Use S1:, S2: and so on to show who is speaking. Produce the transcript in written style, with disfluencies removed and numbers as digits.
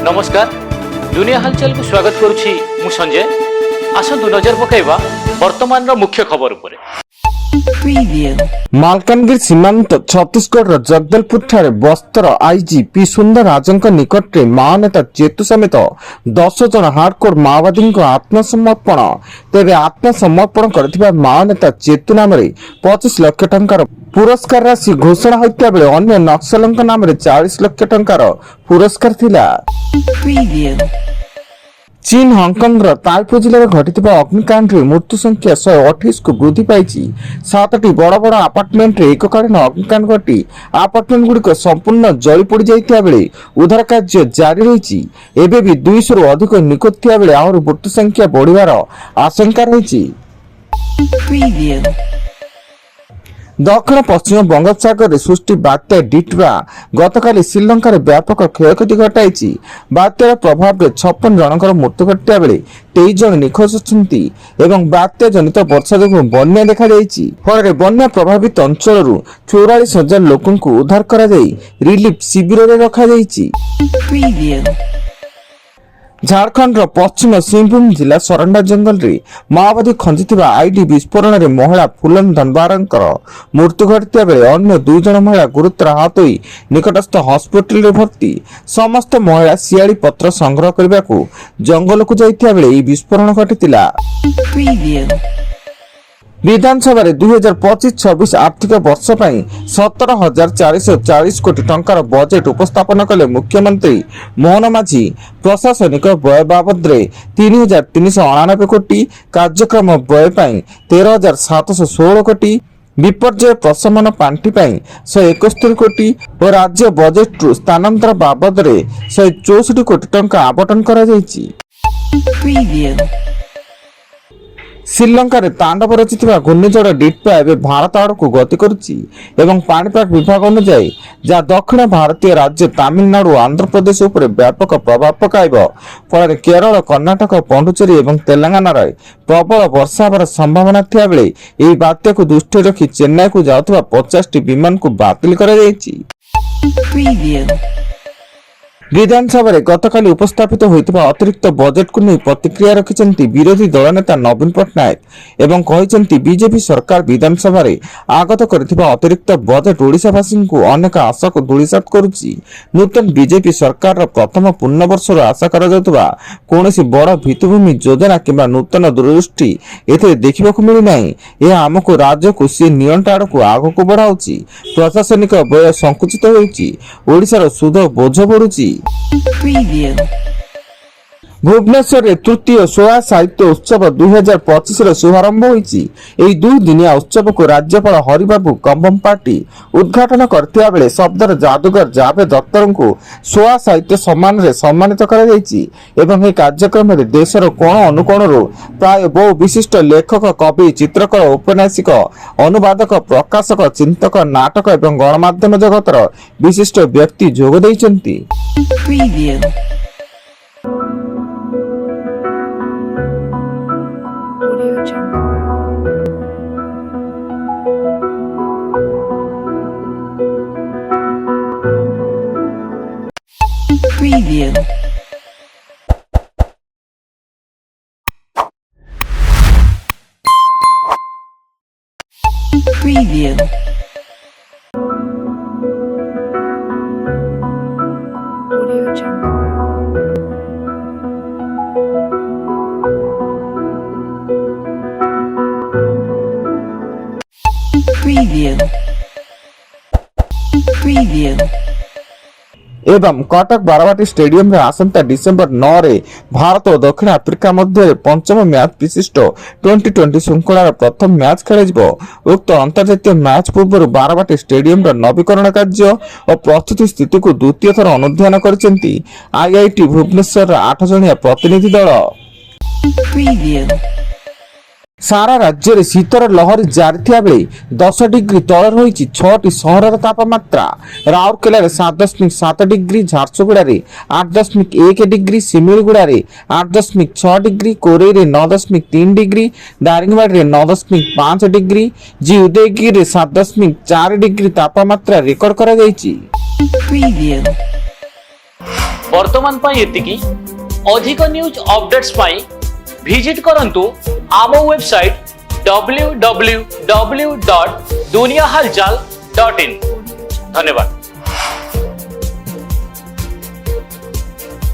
S1: नमस्कार दुनिया हलचल को स्वागत करुछि मु संजय। आसतु नजर पकाइबा वर्तमान मुख्य खबर उपरे।
S2: मालकानगिरी सीमांत छत्तीसगढ़ जगदलपुर ठारे बस्तर आईजी पी सुंदर राजन निकट में माओनेता चेतु समेत 10 जन हार्डकोर माओवादी आत्मसमर्पण। तेरे आत्मसमर्पण कर माओनेता चेतु नाम 25 लाख टंकार पुरस्कार राशि घोषणा होता बेले अन्य नक्सलों नाम 40 लाख टंकार पुरस्कार थिला। चीन हांगकांग ताइपो जिले में घटी अग्निकांड मृत्यु संख्या 128 को वृद्धि पाई। 7टी बड़ बड़ आपार्टमेंट एककालीन अग्निकांड घटी आपार्टमेंट गुड़िक संपूर्ण जली पोड़ जाइता बेले उद्धार कार्य जारी रही। एबे भी 200 रु अधिक निखोज थिया बेले आहरी मृत्यु संख्या बढ़िबार आशंका रही। दक्षिण पश्चिम बंगोपसागर में सृष्टि बात्या डिट्रा गतकाली श्रीलंकार व्यापक क्षयक्षति घटाई। बात्यार प्रभाव में 56 जनकर मृत्यु घटा बेले 23 जन निखोज अछंती एवं बात्या जनित वर्षा जो बन्या देखा फल बन्या प्रभावित अंचल 44,000 लोकों को उद्धार करा रिलीफ शिविर में रखा। झारखंड पश्चिम सिंहभूम जिला सरंडा जंगल रे माओवादी खंजिथिबा आईडी विस्फोरण में महिला फुलन धनबारंकर मृत्यु घटिया बेले अन्य 2 जन महिला गुरुतर आहत होई निकटस्थ हॉस्पिटल रे भर्ती। समस्त महिला सियाली पत्र संग्रह करबा को जंगल को जाइथिया बेले ई विस्फोरण घटितिला। विधानसभा 2025-26 आर्थिक वर्ष पर 17,440 कोटी टंकार बजेट उपस्थापन कले मुख्यमंत्री मोहन माझी। प्रशासनिक व्यय बाबद 3,399 कोटी, कार्यक्रम व्यय 13,716 कोटी, विपर्यय प्रशमन पांठि 171 कोटी और राज्य बजेट रु स्थानांतर बाबद 164 कोटी टंका आवंटन करा जायछि। श्रीलंका रे तांडव रचिथिबा घूर्णिझड़ डिट्रा एवं भारत आड़ को गति करुछि एवं पाणीपाग विभाग अनुसार जहाँ दक्षिण भारतीय राज्य तमिलनाडु आंध्र प्रदेश उपर व्यापक प्रभाव पकाइब। फल केरल, कर्णाटक, पौंडुचेरी एवं तेलंगाना रे प्रबल वर्षा होबार संभावना थिया बेले एही बात्या को दृष्टि रखी चेन्नई को जाउथबा 50टी विमान को बातिल करा जायछि। विधानसभा गतकाली उपस्थापित होइतिबा अतिरिक्त बजेट को नहीं प्रतिक्रिया रखिछन्ति विरोधी दल नेता नवीन पट्टनायक एवं कहिछन्ति बीजेपी सरकार विधानसभा आगत करथिबा अतिरिक्त बजेट ओडिशावासी को अनेक आशा को धूलिसात करुछि। नूतन बीजेपी सरकार प्रथम पूर्ण वर्ष आशा करा जाउतबा कोनोसी बड़ भित्तिभूमि योजना किंबा नूतन दूरदृष्टि एथे देखिबाकू मिली नाही। यह आमको राज्य को सी नियंत्रण आड़कू आगकू बढ़ाउछि। प्रशासनिक व्यय संकुचित होउछि। ओडिशार सुध बोझ बढ़ुछि। भुवनेश्वर तृतीय सोया साहित्य उत्सव 2025 शुभारंभ होईछि। एही 2 दिनिया उत्सव को राज्यपाल हरिबाबू कंबमपाटी उद्घाटन करथिया बेले शब्दर जादूगर जावेद अख्तर को सोया साहित्य सम्मान रे सम्मानित करा जायछि एवं ए कार्यक्रम रे देशर कोण अनुकोणरो प्राय बहु विशिष्ट लेखक, कवि, चित्रकार, औपन्यासिक, अनुवादक, प्रकाशक, चिंतक, नाटक एवं गणमाध्यम जगतर विशिष्ट व्यक्ति जोग दैछन्ति। एवं कटक बारवाटी स्टेडियम रे आसंता डिसेंबर 9 रे भारत और दक्षिण आफ्रिका मध्य पंचम मैच विशिष्ट 2020 श्रृंखलार प्रथम मैच खेल। उक्त अंतर्जातीय मैच पूर्व बारवाटी स्टेडियम रा नवीकरण कार्य और प्रस्तुति स्थिति को द्वितीय थर अनुध्यान करिसेंती आईआईटी भुवनेश्वर 8 जणिया प्रतिनिधि दल। सारा राज्य में शीतर लहरी जारी थिया बेले 10 डिग्री तले रही 6टी सहर तापमात्रा। Rourkela 7.7 degree, Jharsuguda 8.1 degree, Similiguda 8.6 degree, Korei 9.3 degree, Daringbadi 9.5 degree, G Udayagiri 7.4 degree तापमात्रा रेकर्ड करा जायछि।
S1: ବର୍ତ୍ତମାନ ପାଇଁ ଏତିକି। ଅଧିକ ନ୍ୟୁଜ୍ ଅପଡେଟ୍ସ ପାଇଁ ଭିଜିଟ୍ କରନ୍ତୁ ଆମ ୱେବସାଇଟ୍ www.duniahalchal.in। ଧନ୍ୟବାଦ।